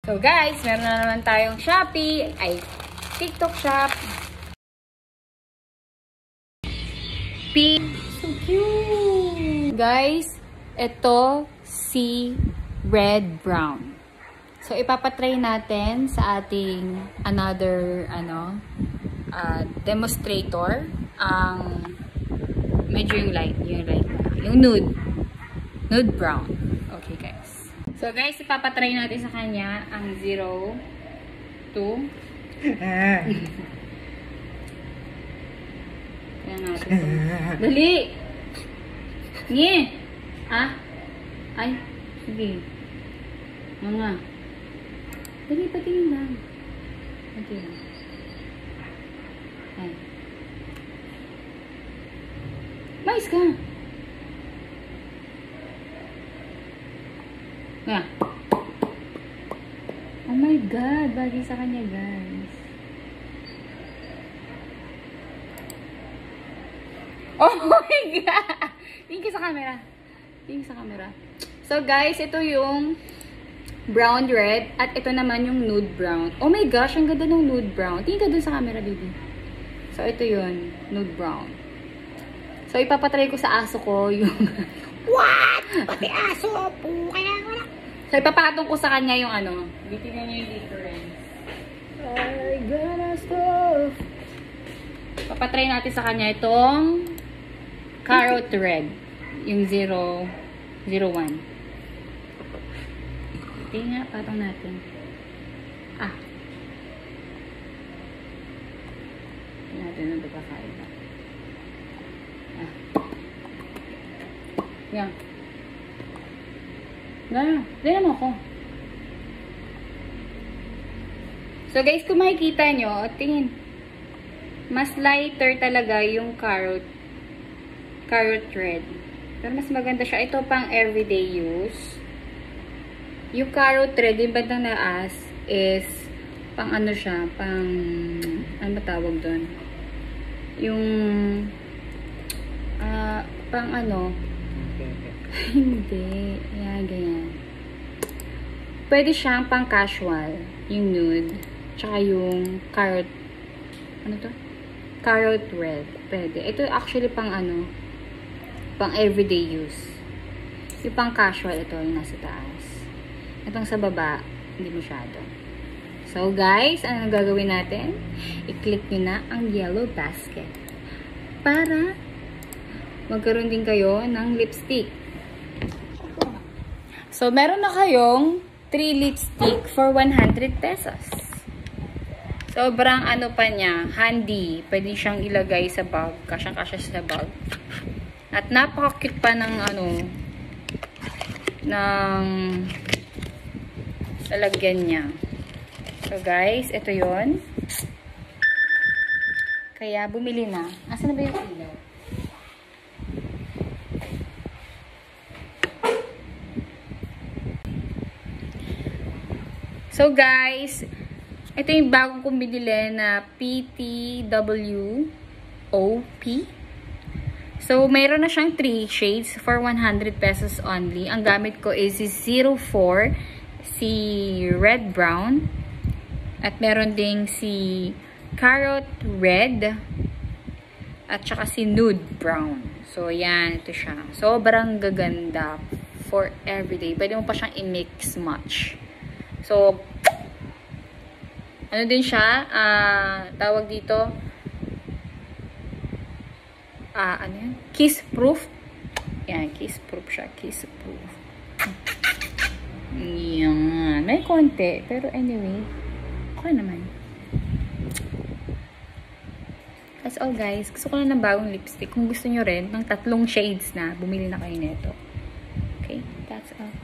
So guys, meron na naman tayong Shopee, ay TikTok shop. So cute! Guys, ito si Red Brown. So ipapatry natin sa ating another demonstrator ang medyo yung nude brown. Okay guys. So guys, ipapatry natin sa kanya ang 0, 2. Kaya natin. Dali! Nye! Ah? Ay, sige. Mga. Dali, patingin lang. Patingin. Ay. Mais ka! Yeah. Oh my God, bagay sa kanya guys. Oh my God! Tingin ka sa camera. Tingin sa camera. So guys, ito yung brown red at ito naman yung nude brown. Oh my gosh, ang ganda ng nude brown. Tingin ka dun sa camera, baby. So ito yun, nude brown. So ipapatry ko sa aso ko yung what? Pati aso po. Kaya wala. So, ipapatong ko sa kanya yung Tingnan niyo yung difference. I gotta stop. Papatry natin sa kanya itong carrot red. Yung 001. Tingnan, patong natin. Ah. Tingnan natin ang pagkakaiba. Ah. Yan. Tignan mo ako. So guys, kung makikita nyo, tingin. Mas lighter talaga yung carrot red. Pero mas maganda siya. Ito pang everyday use. Yung carrot red, yung bandang naas, is pang siya, pang, ano ba tawag doon? Yung, pang hindi. Ayan, ganyan. Pwede siyang pang casual. Yung nude. Tsaka yung carrot. Ano to? Carrot red. Pwede. Ito actually pang pang everyday use. Yung pang casual, ito yung nasa taas. Itong sa baba, hindi masyado. So guys, ano gagawin natin? I-click nyo na ang yellow basket. Para magkaroon din kayo ng lipstick. So, meron na kayong 3 lipstick for 100 pesos. Sobrang pa niya, handy. Pwede siyang ilagay sa bag. Kasyang-kasya sa bag. At napaka-cute pa ng ng lalagyan niya. So, guys, ito yon. Kaya, bumili na. Asan na ba yung ilaw? So guys, ito yung bagong kong binili na PTWOP. So mayroon na siyang 3 shades for 100 pesos only. Ang gamit ko is 04, si red brown, at meron ding si carrot red, at saka si nude brown. So yan, ito siya. Sobrang gaganda for everyday. Pwede mo pa siyang i-mix match. So, ano din siya, tawag dito, ano yan? Kiss proof. Yan, kiss proof siya, kiss proof. Yan, may konti, pero anyway, okay naman. That's all guys, gusto ko na ng bagong lipstick. Kung gusto nyo rin, ng 3 shades na, bumili na kayo nito. Okay, that's all.